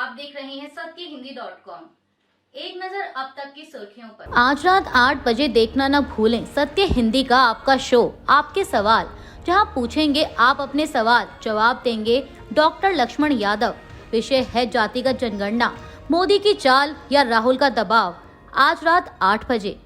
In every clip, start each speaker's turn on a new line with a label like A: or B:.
A: आप देख रहे हैं सत्यहिंदी.com। एक नजर अब तक की सुर्खियों पर।
B: आज रात 8 बजे देखना न भूलें सत्य हिंदी का आपका शो आपके सवाल, जहां पूछेंगे आप अपने सवाल, जवाब देंगे डॉक्टर लक्ष्मण यादव। विषय है जातिगत जनगणना, मोदी की चाल या राहुल का दबाव। आज रात 8 बजे।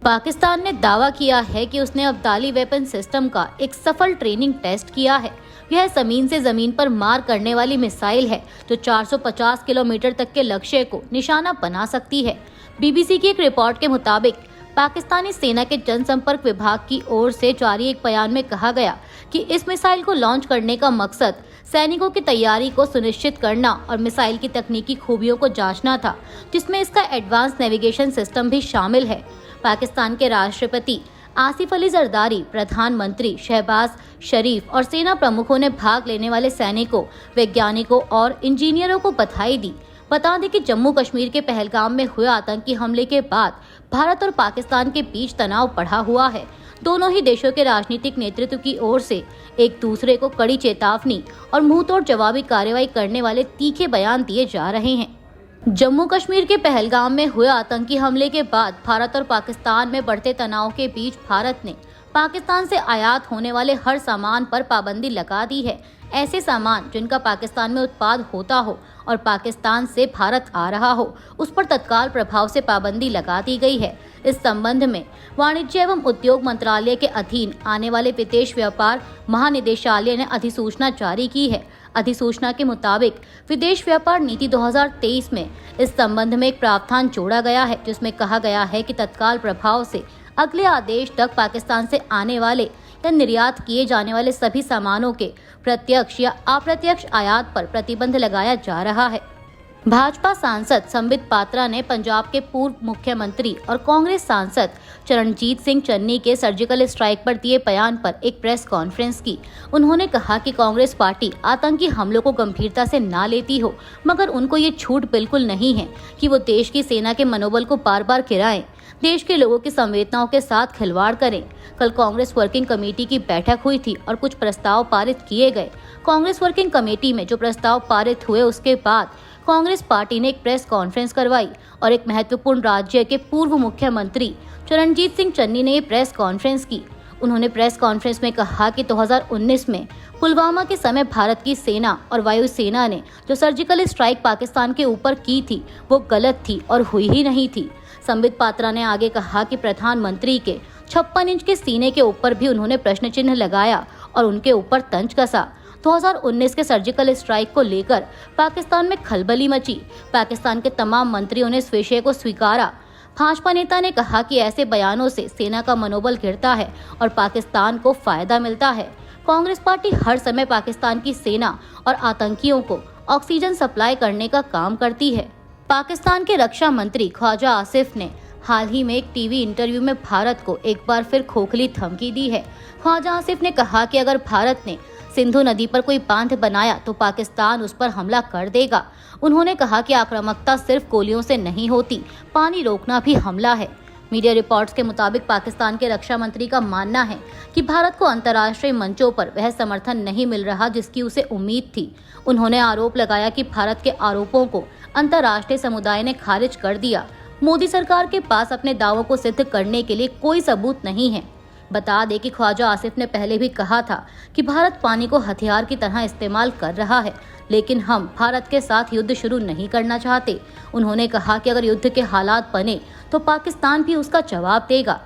B: पाकिस्तान ने दावा किया है कि उसने अब्दाली वेपन सिस्टम का एक सफल ट्रेनिंग टेस्ट किया है। यह जमीन से जमीन पर मार करने वाली मिसाइल है जो 450 किलोमीटर तक के लक्ष्य को निशाना बना सकती है। बीबीसी की एक रिपोर्ट के मुताबिक पाकिस्तानी सेना के जनसंपर्क विभाग की ओर से जारी एक बयान में कहा गया कि इस मिसाइल को लॉन्च करने का मकसद सैनिकों की तैयारी को सुनिश्चित करना और मिसाइल की तकनीकी खूबियों को जांचना था, जिसमें इसका एडवांस नेविगेशन सिस्टम भी शामिल है। पाकिस्तान के राष्ट्रपति आसिफ अली जरदारी, प्रधानमंत्री शहबाज शरीफ और सेना प्रमुखों ने भाग लेने वाले सैनिकों, वैज्ञानिकों और इंजीनियरों को बधाई दी। बता दें कि जम्मू कश्मीर के पहलगाम में हुए आतंकी हमले के बाद भारत और पाकिस्तान के बीच तनाव बढ़ा हुआ है। दोनों ही देशों के राजनीतिक नेतृत्व की ओर से एक दूसरे को कड़ी चेतावनी और मुंहतोड़ जवाबी कार्रवाई करने वाले तीखे बयान दिए जा रहे हैं। जम्मू कश्मीर के पहलगाम में हुए आतंकी हमले के बाद भारत और पाकिस्तान में बढ़ते तनाव के बीच भारत ने पाकिस्तान से आयात होने वाले हर सामान पर पाबंदी लगा दी है। ऐसे सामान जिनका पाकिस्तान में उत्पाद होता हो और पाकिस्तान से भारत आ रहा हो, उस पर तत्काल प्रभाव से पाबंदी लगा दी गई है। इस संबंध में वाणिज्य एवं उद्योग मंत्रालय के अधीन आने वाले विदेश व्यापार महानिदेशालय ने अधिसूचना जारी की है। अधिसूचना के मुताबिक विदेश व्यापार नीति 2023 में इस संबंध में एक प्रावधान जोड़ा गया है, जिसमें कहा गया है कि तत्काल प्रभाव से अगले आदेश तक पाकिस्तान से आने वाले या निर्यात किए जाने वाले सभी सामानों के प्रत्यक्ष या अप्रत्यक्ष आयात पर प्रतिबंध लगाया जा रहा है। भाजपा सांसद संबित पात्रा ने पंजाब के पूर्व मुख्यमंत्री और कांग्रेस सांसद चरणजीत सिंह चन्नी के सर्जिकल स्ट्राइक पर दिए बयान पर एक प्रेस कॉन्फ्रेंस की। उन्होंने कहा कि कांग्रेस पार्टी आतंकी हमलों को गंभीरता से ना लेती हो, मगर उनको ये छूट बिल्कुल नहीं है कि वो देश की सेना के मनोबल को बार बार गिराएं, देश के लोगों की संवेदनाओं के साथ खिलवाड़ करें। कल कांग्रेस वर्किंग कमेटी की बैठक हुई थी और कुछ प्रस्ताव पारित किए गए। कांग्रेस वर्किंग कमेटी में जो प्रस्ताव पारित हुए, उसके बाद कांग्रेस पार्टी ने एक प्रेस कॉन्फ्रेंस करवाई और एक महत्वपूर्ण राज्य के पूर्व मुख्यमंत्री चरणजीत सिंह चन्नी ने ये प्रेस कॉन्फ्रेंस की। उन्होंने प्रेस कॉन्फ्रेंस में कहा कि 2019 में पुलवामा के समय भारत की सेना और वायुसेना ने जो सर्जिकल स्ट्राइक पाकिस्तान के ऊपर की थी, वो गलत थी और हुई ही नहीं थी। संबित पात्रा ने आगे कहा कि प्रधानमंत्री के 56 इंच के सीने के ऊपर भी उन्होंने प्रश्न चिन्ह लगाया और उनके ऊपर तंज कसा। 2019 के सर्जिकल स्ट्राइक को लेकर पाकिस्तान में खलबली मची। पाकिस्तान के तमाम मंत्रियों ने इस विषय को स्वीकारा। भाजपा नेता ने कहा कि ऐसे बयानों से सेना का मनोबल गिरता है और पाकिस्तान को फायदा मिलता है। कांग्रेस पार्टी हर समय पाकिस्तान की सेना और आतंकियों को ऑक्सीजन सप्लाई करने का काम करती है। पाकिस्तान के रक्षा मंत्री ख्वाजा आसिफ ने हाल ही में एक टीवी इंटरव्यू में भारत को एक बार फिर खोखली धमकी दी है। ख्वाजा आसिफ ने कहा कि अगर भारत ने सिंधु नदी पर कोई बांध बनाया तो पाकिस्तान उस पर हमला कर देगा। उन्होंने कहा कि आक्रामकता सिर्फ गोलियों से नहीं होती, पानी रोकना भी हमला है। मीडिया रिपोर्ट्स के मुताबिक पाकिस्तान के रक्षा मंत्री का मानना है कि भारत को अंतर्राष्ट्रीय मंचों पर वह समर्थन नहीं मिल रहा जिसकी उसे उम्मीद थी। उन्होंने आरोप लगाया कि भारत के आरोपों को अंतर्राष्ट्रीय समुदाय ने खारिज कर दिया। मोदी सरकार के पास अपने दावों को सिद्ध करने के लिए कोई सबूत नहीं है। बता दें कि ख्वाजा आसिफ ने पहले भी कहा था कि भारत पानी को हथियार की तरह इस्तेमाल कर रहा है, लेकिन हम भारत के साथ युद्ध शुरू नहीं करना चाहते। उन्होंने कहा कि अगर युद्ध के हालात बने तो पाकिस्तान भी उसका जवाब देगा।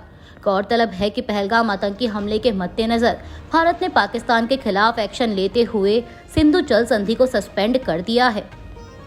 B: गौरतलब है कि पहलगाम आतंकी हमले के मद्देनजर भारत ने पाकिस्तान के खिलाफ एक्शन लेते हुए सिंधु जल संधि को सस्पेंड कर दिया है।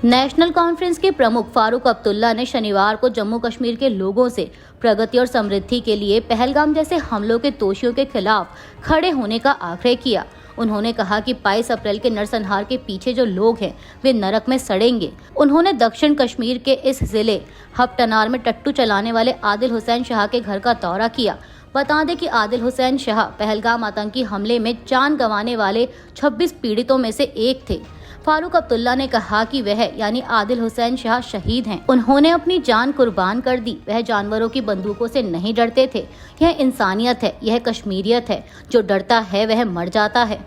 B: नेशनल कॉन्फ्रेंस के प्रमुख फारूक अब्दुल्ला ने शनिवार को जम्मू कश्मीर के लोगों से प्रगति और समृद्धि के लिए पहलगाम जैसे हमलों के दोषियों के खिलाफ खड़े होने का आग्रह किया। उन्होंने कहा कि 22 अप्रैल के नरसंहार के पीछे जो लोग हैं वे नरक में सड़ेंगे। उन्होंने दक्षिण कश्मीर के इस जिले हपटनार में टट्टू चलाने वाले आदिल हुसैन शाह के घर का दौरा किया। बता दें कि आदिल हुसैन शाह पहलगाम आतंकी हमले में जान गंवाने वाले 26 पीड़ितों में से एक थे। फारूक अब्दुल्ला ने कहा कि वह यानी आदिल हुसैन शाह शहीद हैं। उन्होंने अपनी जान कुर्बान कर दी। वह जानवरों की बंदूकों से नहीं डरते थे। यह इंसानियत है, यह कश्मीरियत है। जो डरता है वह मर जाता है।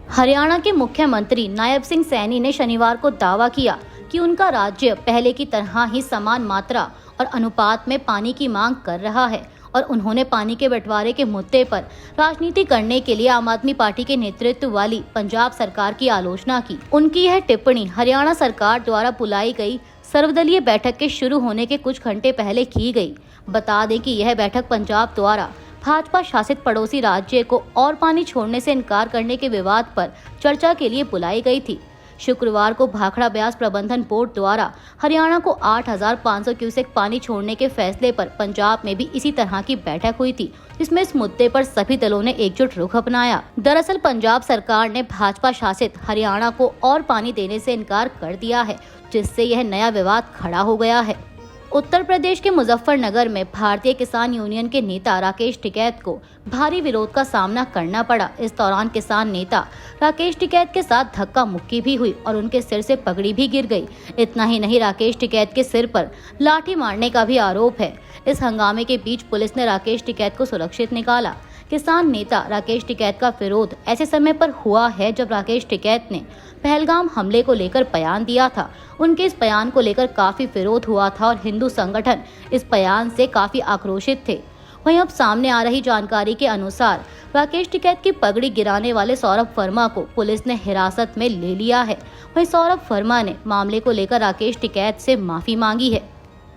B: हरियाणा के मुख्यमंत्री नायब सिंह सैनी ने शनिवार को दावा किया कि उनका राज्य पहले की तरह ही समान मात्रा और अनुपात में पानी की मांग कर रहा है और उन्होंने पानी के बंटवारे के मुद्दे पर राजनीति करने के लिए आम आदमी पार्टी के नेतृत्व वाली पंजाब सरकार की आलोचना की। उनकी यह टिप्पणी हरियाणा सरकार द्वारा बुलाई गई सर्वदलीय बैठक के शुरू होने के कुछ घंटे पहले की गई। बता दें कि यह बैठक पंजाब द्वारा भाजपा शासित पड़ोसी राज्य को और पानी छोड़ने से इनकार करने के विवाद पर चर्चा के लिए बुलाई गई थी। शुक्रवार को भाखड़ा ब्यास प्रबंधन बोर्ड द्वारा हरियाणा को 8,500 क्यूसेक पानी छोड़ने के फैसले पर पंजाब में भी इसी तरह की बैठक हुई थी, जिसमें इस मुद्दे पर सभी दलों ने एकजुट रुख अपनाया। दरअसल पंजाब सरकार ने भाजपा शासित हरियाणा को और पानी देने से इनकार कर दिया है, जिससे यह नया विवाद खड़ा हो गया है। उत्तर प्रदेश के मुजफ्फरनगर में भारतीय किसान यूनियन के नेता राकेश टिकैत को भारी विरोध का सामना करना पड़ा। इस दौरान किसान नेता राकेश टिकैत के साथ धक्का मुक्की भी हुई और उनके सिर से पगड़ी भी गिर गई। इतना ही नहीं, राकेश टिकैत के सिर पर लाठी मारने का भी आरोप है। इस हंगामे के बीच पुलिस ने राकेश टिकैत को सुरक्षित निकाला। किसान नेता राकेश टिकैत का विरोध ऐसे समय पर हुआ है जब राकेश टिकैत ने पहलगाम हमले को लेकर बयान दिया था। उनके इस बयान को लेकर काफी विरोध हुआ था और हिंदू संगठन इस बयान से काफी आक्रोशित थे। वहीं अब सामने आ रही जानकारी के अनुसार राकेश टिकैत की पगड़ी गिराने वाले सौरभ वर्मा को पुलिस ने हिरासत में ले लिया है। वहीं सौरभ वर्मा ने मामले को लेकर राकेश टिकैत से माफी मांगी है।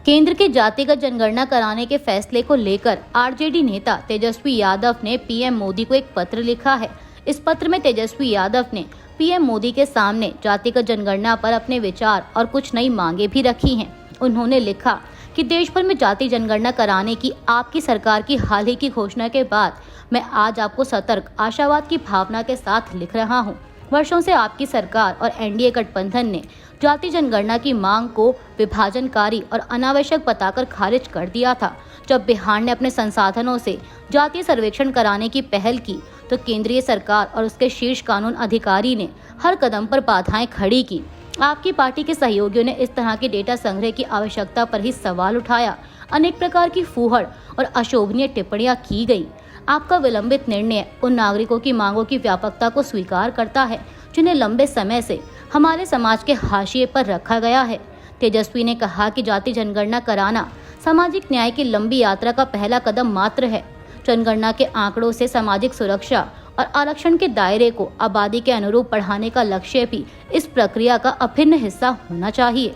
B: केंद्र के जातिगत जनगणना कराने के फैसले को लेकर आरजेडी नेता तेजस्वी यादव ने पीएम मोदी को एक पत्र लिखा है। इस पत्र में तेजस्वी यादव ने पीएम मोदी के सामने जातिगत जनगणना पर अपने विचार और कुछ नई मांगे भी रखी हैं। उन्होंने लिखा कि देश भर में जाति जनगणना कराने की आपकी सरकार की हाल ही की घोषणा के बाद मैं आज आपको सतर्क आशावाद की भावना के साथ लिख रहा हूँ। वर्षों से आपकी सरकार और एनडीए गठबंधन ने जाति जनगणना की मांग को विभाजनकारी और अनावश्यक बताकर खारिज कर दिया था। जब बिहार ने अपने संसाधनों से जातीय सर्वेक्षण कराने की पहल की तो केंद्रीय सरकार और उसके शीर्ष कानून अधिकारी ने हर कदम पर बाधाएं खड़ी की। आपकी पार्टी के सहयोगियों ने इस तरह के डेटा संग्रह की आवश्यकता पर ही सवाल उठाया। अनेक प्रकार की फूहड़ और अशोभनीय टिप्पणियां की गई। आपका विलंबित निर्णय उन नागरिकों की मांगों की व्यापकता को स्वीकार करता है जिन्हें लंबे समय से हमारे समाज के हाशिए पर रखा गया है। तेजस्वी ने कहा कि जाति जनगणना कराना सामाजिक न्याय की लंबी यात्रा का पहला कदम मात्र है। जनगणना के आंकड़ों से सामाजिक सुरक्षा और आरक्षण के दायरे को आबादी के अनुरूप बढ़ाने का लक्ष्य भी इस प्रक्रिया का अभिन्न हिस्सा होना चाहिए।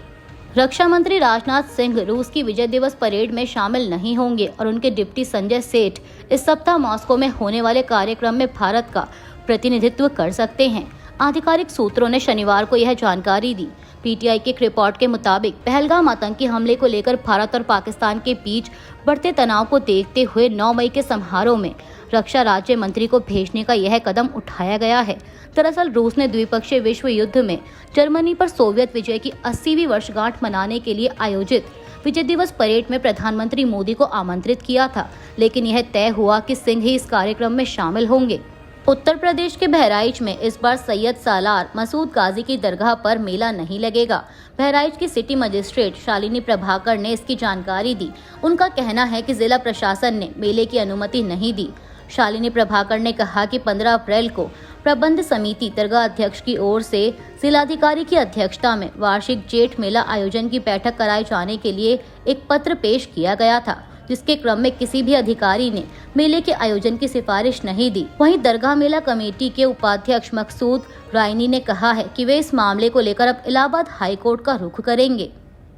B: रक्षा मंत्री राजनाथ सिंह रूस की विजय दिवस परेड में शामिल नहीं होंगे और उनके डिप्टी संजय सेठ इस सप्ताह मॉस्को में होने वाले कार्यक्रम में भारत का प्रतिनिधित्व कर सकते हैं। आधिकारिक सूत्रों ने शनिवार को यह जानकारी दी। पीटीआई के एक रिपोर्ट के मुताबिक पहलगाम आतंकी हमले को लेकर भारत और पाकिस्तान के बीच बढ़ते तनाव को देखते हुए 9 मई के समारोह में रक्षा राज्य मंत्री को भेजने का यह कदम उठाया गया है। दरअसल रूस ने द्विपक्षीय विश्व युद्ध में जर्मनी पर सोवियत विजय की 80वीं वर्षगांठ मनाने के लिए आयोजित विजय दिवस परेड में प्रधानमंत्री मोदी को आमंत्रित किया था, लेकिन यह तय हुआ कि सिंह ही इस कार्यक्रम में शामिल होंगे। उत्तर प्रदेश के बहराइच में इस बार सैयद सालार मसूद गाजी की दरगाह पर मेला नहीं लगेगा। बहराइच की सिटी मजिस्ट्रेट शालिनी प्रभाकर ने इसकी जानकारी दी। उनका कहना है कि जिला प्रशासन ने मेले की अनुमति नहीं दी। शालिनी प्रभाकर ने कहा कि 15 अप्रैल को प्रबंध समिति दरगाह अध्यक्ष की ओर से जिलाधिकारी की अध्यक्षता में वार्षिक जेठ मेला आयोजन की बैठक कराए जाने के लिए एक पत्र पेश किया गया था, जिसके क्रम में किसी भी अधिकारी ने मेले के आयोजन की सिफारिश नहीं दी। वहीं दरगाह मेला कमेटी के उपाध्यक्ष मकसूद रायनी ने कहा है कि वे इस मामले को लेकर अब इलाहाबाद हाई कोर्ट का रुख करेंगे।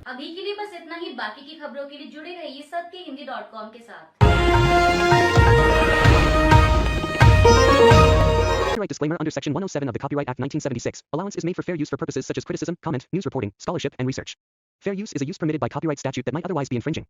A: अभी के लिए बस इतना ही। बाकी की खबरों के लिए जुड़े रहिए सत्यहिंदी.com के साथ।
C: Copyright disclaimer under Section 107 of the Copyright Act 1976. Allowance is made for fair use for purposes such as criticism, comment, news reporting, scholarship, and research. Fair use is a use permitted by copyright statute that might otherwise be infringing.